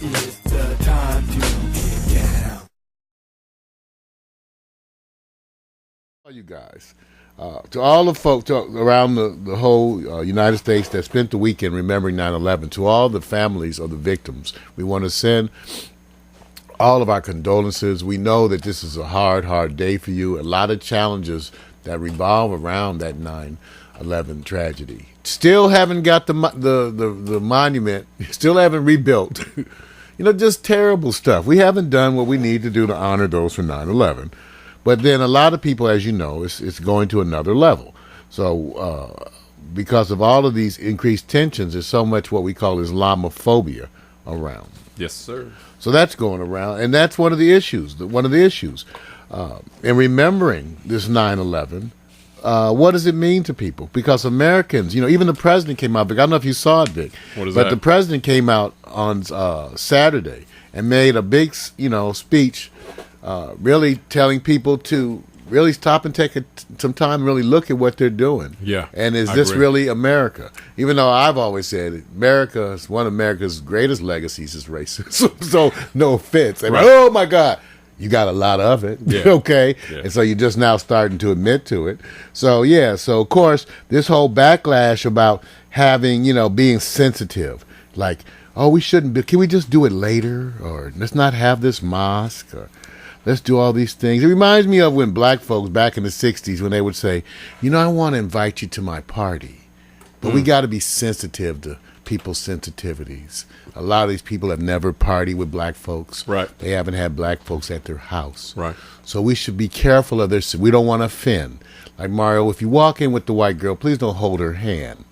It's the time to get down. You guys, to all the folks around the whole United States that spent the weekend remembering 9/11, to all the families of the victims, we want to send all of our condolences. We know that this is a hard day for you. A lot of challenges that revolve around that 9/11 tragedy. Still haven't got the monument. Still haven't rebuilt. Just terrible stuff. We haven't done what we need to do to honor those for 9/11. But then a lot of people, as you know, it's going to another level. So because of all of these increased tensions, there's so much what we call Islamophobia around. Yes, sir. So that's going around, and that's one of the issues. In remembering this 9/11, what does it mean to people? Because Americans, even the president came out, Vic. I don't know if you saw it, Vic. What is but that? The president came out on Saturday and made a big, speech, really telling people to really stop and take some time and really look at what they're doing. Yeah, And is I this agree. really America? Even though I've always said America is one of America's greatest legacies is racism. So no offense. And Right. oh my God, you got a lot of it. Yeah. Okay. Yeah. And so you're just now starting to admit to it. So yeah, so of course this whole backlash about having, being sensitive, like, oh, we shouldn't be, can we just do it later? Or let's not have this mosque, or let's do all these things. It reminds me of when black folks back in the 60s, when they would say, I want to invite you to my party, but we got to be sensitive to people's sensitivities. A lot of these people have never partied with black folks. Right. They haven't had black folks at their house. Right. So we should be careful of this. We don't want to offend. Like, Mario, if you walk in with the white girl, please don't hold her hand,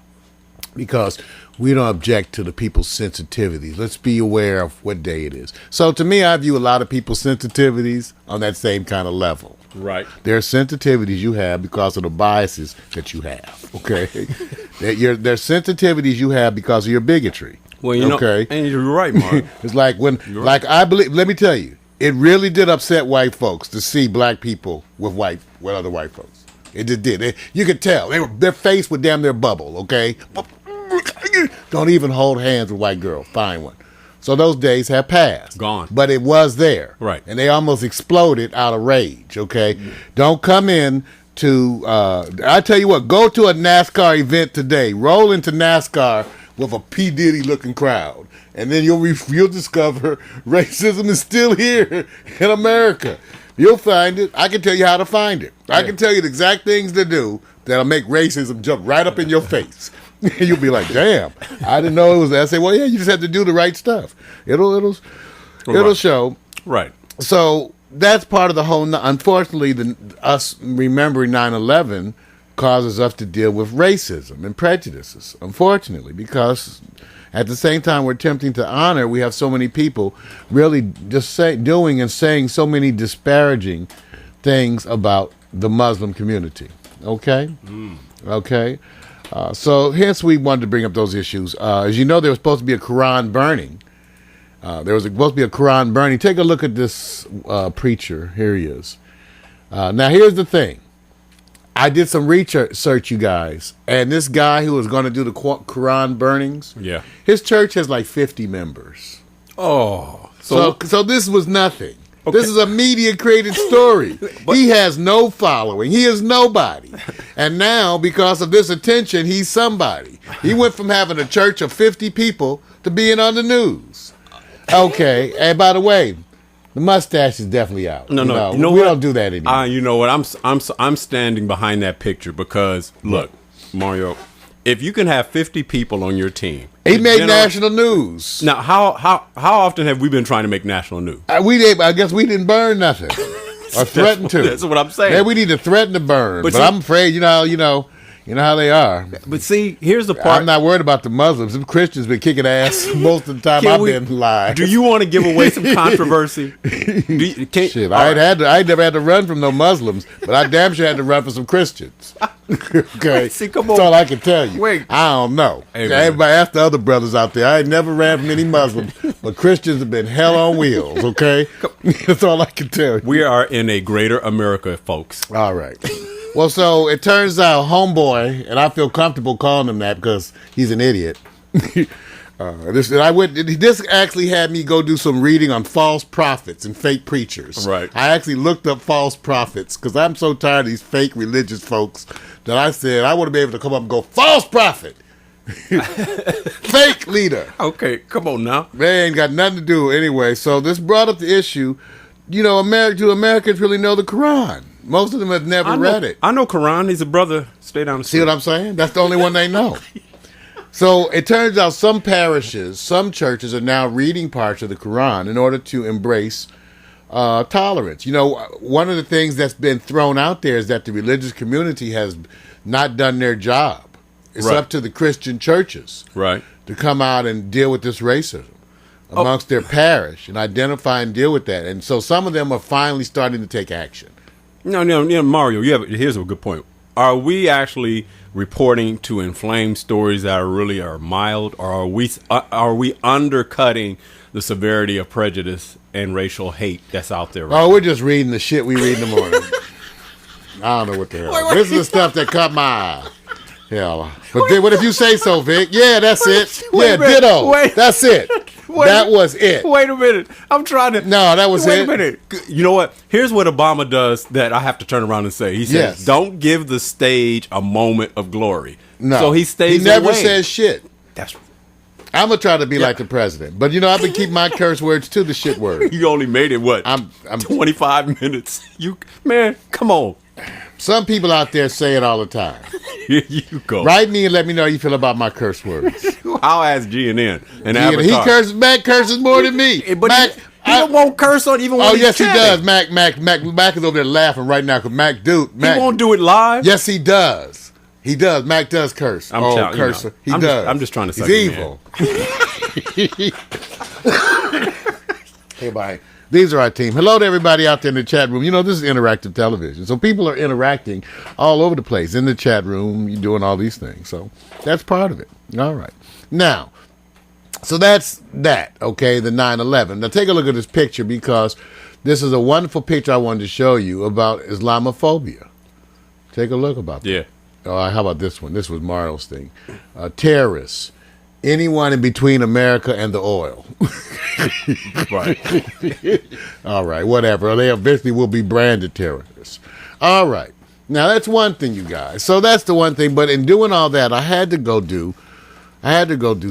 because we don't object to the people's sensitivities. Let's be aware of what day it is. So to me, I view a lot of people's sensitivities on that same kind of level. Right. There are sensitivities you have because of the biases that you have, okay? There's sensitivities you have because of your bigotry. Well, okay? And you're right, Mark. It's like I believe, let me tell you, it really did upset white folks to see black people with other white folks. It just did. You could tell. Their face would damn near bubble, okay? Don't even hold hands with white girl. Find one. So those days have passed. Gone. But it was there. Right. And they almost exploded out of rage, okay? Don't come in to, I tell you what, go to a NASCAR event today. Roll into NASCAR with a P. Diddy looking crowd. And then you'll discover racism is still here in America. You'll find it. I can tell you how to find it. I can tell you the exact things to do that'll make racism jump right up in your face. You'll be like, damn, I didn't know it was that. I say, well, yeah, you just have to do the right stuff. It'll show. Right. So that's part of the whole. Unfortunately, us remembering 9/11 causes us to deal with racism and prejudices, unfortunately, because at the same time we're attempting to honor, we have so many people really just doing and saying so many disparaging things about the Muslim community. Okay? Okay? So hence we wanted to bring up those issues. As you know, there was supposed to be a Quran burning. Take a look at this preacher. Here he is. Now, here's the thing. I did some research, you guys, and this guy who was going to do the Quran burnings, his church has like 50 members. Oh. So this was nothing. Okay. This is a media-created story. He has no following. He is nobody. And now, because of this attention, he's somebody. He went from having a church of 50 people to being on the news. Okay. And by the way, the mustache is definitely out. No. We don't do that anymore. You know what? I'm standing behind that picture because, look, Mario, if you can have 50 people on your team. He made national news. Now, how often have we been trying to make national news? I guess we didn't burn nothing or threaten to. That's what I'm saying. Maybe we need to threaten to burn, but see, I'm afraid, you know how they are. But see, here's the part. I'm not worried about the Muslims. The Christians been kicking ass most of the time I've been live. Do you want to give away some controversy? Shit, I never had to run from no Muslims, but I damn sure had to run from some Christians. Okay, See, come that's on. all I can tell you. Wait. I don't know. Hey, man. Everybody ask the other brothers out there. I ain't never ran from any Muslims, but Christians have been hell on wheels. Okay, that's all I can tell you. We are in a greater America, folks. All right. Well, so it turns out homeboy, and I feel comfortable calling him that because he's an idiot. This actually had me go do some reading on false prophets and fake preachers. Right. I actually looked up false prophets because I'm so tired of these fake religious folks that I said I want to be able to come up and go, false prophet, fake leader. Okay, come on now. They ain't got nothing to do anyway. So this brought up the issue. Do Americans really know the Quran? Most of them have never read it. I know Quran. He's a brother. Stay down the street. See what I'm saying? That's the only one they know. So it turns out some parishes, some churches are now reading parts of the Quran in order to embrace tolerance. One of the things that's been thrown out there is that the religious community has not done their job. It's Right. up to the Christian churches Right. to come out and deal with this racism amongst their parish and identify and deal with that. And so some of them are finally starting to take action. No, Mario. Here's a good point. Are we actually reporting to inflamed stories that are mild, or are we undercutting the severity of prejudice and racial hate that's out there? Right Oh, we're just reading the shit we read in the morning. I don't know what the hell. This is the stuff that caught my eye. Hell. But then, what if you say so, Vic? Yeah, that's it. Yeah, ditto. That's it. That was it. Wait a minute. I'm trying to. No, that was it. Wait a minute. You know what? Here's what Obama does that I have to turn around and say. He says, Yes. "Don't give the stage a moment of glory." No. So he stays. He never away. says shit. That's. I'm going to try to be like the president. But, I've been keeping my curse words to the shit word. You only made it what? I'm 25 minutes. Man, come on. Some people out there say it all the time. Here you go. Write me and let me know how you feel about my curse words. I'll ask GNN and He curses. Mac curses more than me. But Mac, he won't curse on even when oh he's yes, he chatting. does. Mac is over there laughing right now because Mac He won't do it live. Yes, he does. He does. Mac does curse. Cursor. He does. I'm just trying to. He's suck you, evil. Hey, bye. These are our team. Hello to everybody out there in the chat room. This is interactive television. So people are interacting all over the place in the chat room. You're doing all these things. So that's part of it. All right. Now, so that's that, okay, the 9/11. Now take a look at this picture because this is a wonderful picture I wanted to show you about Islamophobia. Take a look about that. Yeah. How about this one? This was Mario's thing. Terrorists. Anyone in between America and the oil. Right. All right, whatever. They eventually will be branded terrorists. All right. Now, that's one thing, you guys. So that's the one thing. But in doing all that, I had to go do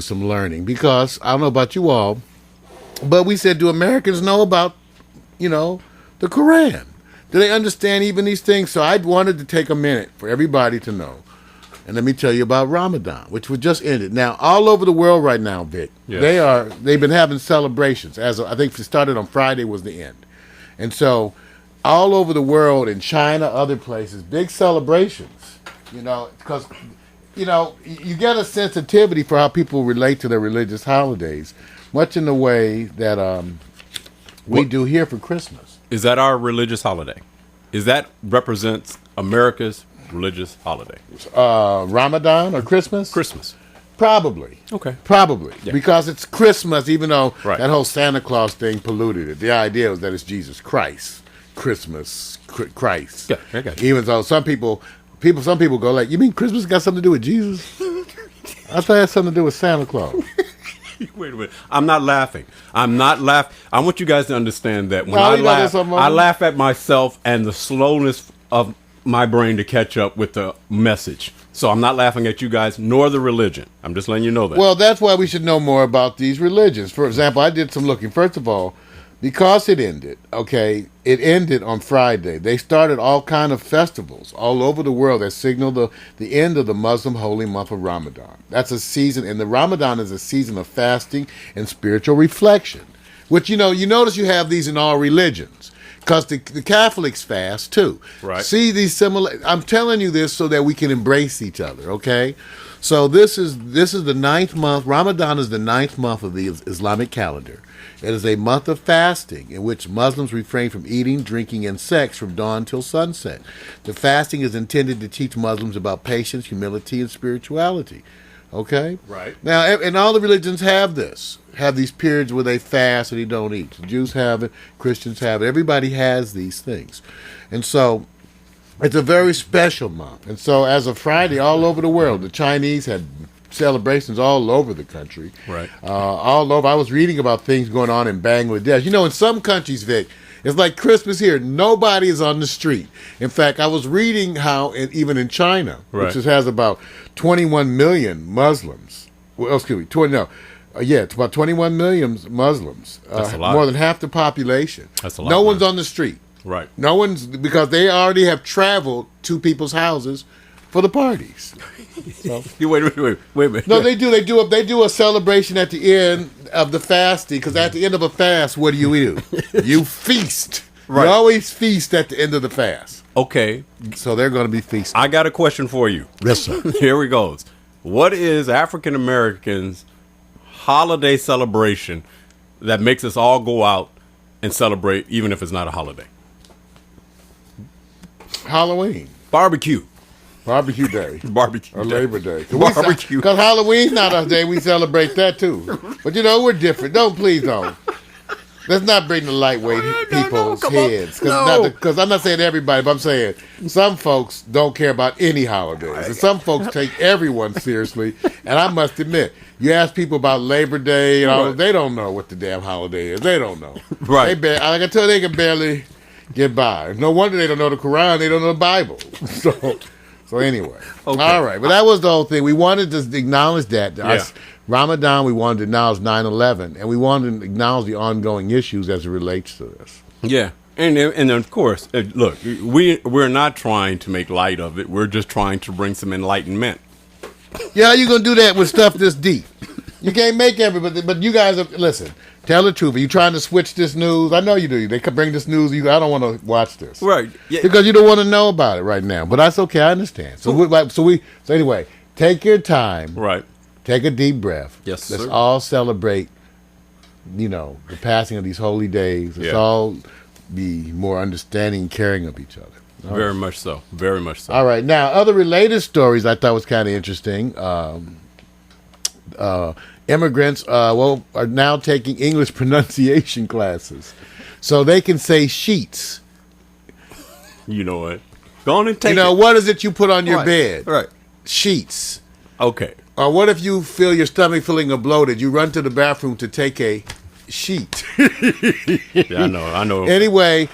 some learning because I don't know about you all, but we said, do Americans know about, the Quran? Do they understand even these things? So I wanted to take a minute for everybody to know. And let me tell you about Ramadan, which was just ended. Now, all over the world right now, Vic, Yes. they've been having celebrations. I think it started on Friday was the end. And so all over the world, in China, other places, big celebrations, because, you get a sensitivity for how people relate to their religious holidays, much in the way that we do here for Christmas. Is that our religious holiday? Is that represents America's religious holiday? Ramadan or Christmas? Christmas. Probably. Okay. Probably. Yeah. Because it's Christmas, even though Right. that whole Santa Claus thing polluted it. The idea was that it's Jesus Christ. Christmas. Christ. Yeah, I got you. Even though some people go like, you mean Christmas got something to do with Jesus? I thought it had something to do with Santa Claus. Wait a minute. I'm not laughing. I'm not laughing. I want you guys to understand that when No, I you know there's laugh, something I wrong. laugh at myself and the slowness of my brain to catch up with the message. So I'm not laughing at you guys nor the religion. I'm just letting you know that. Well, that's why we should know more about these religions. For example, I did some looking. First of all, because it ended on Friday. They started all kind of festivals all over the world that signal the end of the Muslim holy month of Ramadan. That's a season, and the Ramadan is a season of fasting and spiritual reflection, which, you notice you have these in all religions. Because the Catholics fast too. Right. See these similar. I'm telling you this so that we can embrace each other. Okay. So this is the 9th month. Ramadan is the 9th month of the Islamic calendar. It is a month of fasting in which Muslims refrain from eating, drinking, and sex from dawn till sunset. The fasting is intended to teach Muslims about patience, humility, and spirituality. Okay? Right. Now, and all the religions have these periods where they fast and they don't eat. The Jews have it, Christians have it. Everybody has these things. And so it's a very special month. And so as of Friday, all over the world, the Chinese had celebrations all over the country. Right. All over. I was reading about things going on in Bangladesh. You know, in some countries, Vic, it's like Christmas here. Nobody is on the street. In fact, I was reading how even in China, Right. which has about 21 million Muslims. Well, excuse me, it's about 21 million Muslims. That's a lot. More than half the population. That's a lot, No one's man. on the street. Right. No one's, because they already have traveled to people's houses for the parties. So, Wait a minute. no, they do. They do a celebration at the end of the fasting, because at the end of a fast, what do? You feast. Right. You always feast at the end of the fast. Okay. So they're going to be feasting. I got a question for you. Yes, sir. Here we goes. What is African Americans' holiday celebration that makes us all go out and celebrate, even if it's not a holiday? Halloween. Barbecue. Barbecue Day. Barbecue. Or day. Labor Day. Barbecue. Because Halloween's not a day, we celebrate that too. But you know, we're different. Please don't. Let's not bring the lightweight people's come on. heads. No. Because I'm not saying everybody, but I'm saying some folks don't care about any holidays. And some folks take everyone seriously. And I must admit, you ask people about Labor Day, and all, Right. they don't know what the damn holiday is. They don't know. Right. Like I tell you, they can barely get by. No wonder they don't know the Quran. They don't know the Bible. So anyway. Okay. All right. But that was the whole thing. We wanted to acknowledge that. Yeah. Ramadan, we wanted to acknowledge 9/11, and we wanted to acknowledge the ongoing issues as it relates to this. Yeah. And of course, look, we're not trying to make light of it. We're just trying to bring some enlightenment. Yeah, how you going to do that with stuff this deep? You can't make everybody, but you guys, listen, tell the truth. Are you trying to switch this news? I know you do. They could bring this news. I don't want to watch this. Right. Yeah. Because you don't want to know about it right now. But that's okay. I understand. So anyway, take your time. Right. Take a deep breath. Yes, Let's sir. all celebrate, the passing of these holy days. Let's Yeah. all be more understanding and caring of each other. All Very much so. Very much so. All right. Now, other related stories I thought was kind of interesting. Immigrants, are now taking English pronunciation classes, so they can say sheets. You know what? Go on and take What is it you put on your Right. bed? Right. Sheets. Okay. Or what if you feel your stomach feeling bloated? You run to the bathroom to take a sheet. Yeah, I know. Anyway,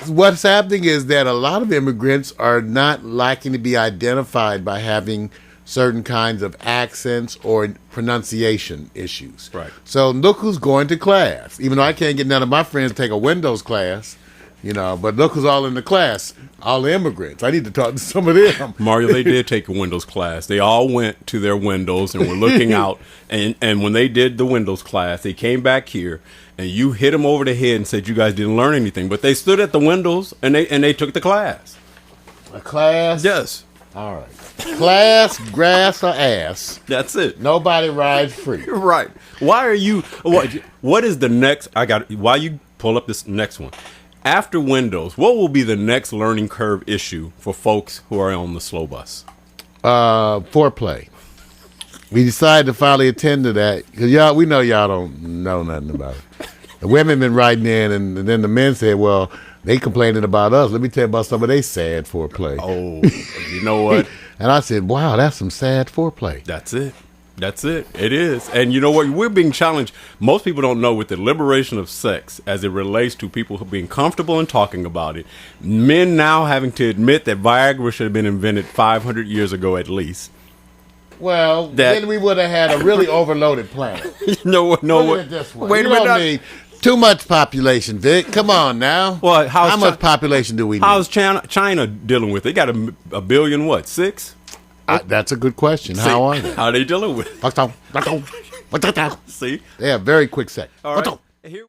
what's happening is that a lot of immigrants are not liking to be identified by having certain kinds of accents or pronunciation issues. Right. So look who's going to class. Even though I can't get none of my friends to take a Windows class, but look who's all in the class. All the immigrants. I need to talk to some of them. Mario, they did take a Windows class. They all went to their windows and were looking out. And when they did the Windows class, they came back here and you hit them over the head and said you guys didn't learn anything. But they stood at the windows and they took the class. A class? Yes. All right. Class, grass, or ass. That's it. Nobody rides free. Right. Why are you what is the next why you pull up this next one? After Windows, what will be the next learning curve issue for folks who are on the slow bus? Foreplay. We decided to finally attend to that because we know y'all don't know nothing about it. The women been writing in, and then the men said, "Well, they complaining about us. Let me tell you about some of they sad foreplay." Oh, you know what? And I said, "Wow, that's some sad foreplay." That's it. That's it. It is. And you know what? We're being challenged. Most people don't know with the liberation of sex as it relates to people who being comfortable in talking about it. Men now having to admit that Viagra should have been invented 500 years ago at least. Well, then we would have had a really overloaded planet. No. Look at it this way. Wait a You don't minute. need too much population, Vic. Come on now. Well, how much population do we need? How's China dealing with it? They got a billion, what, 6? That's a good question. How are they? How are they dealing with it? See? They have very quick sex. All right. Here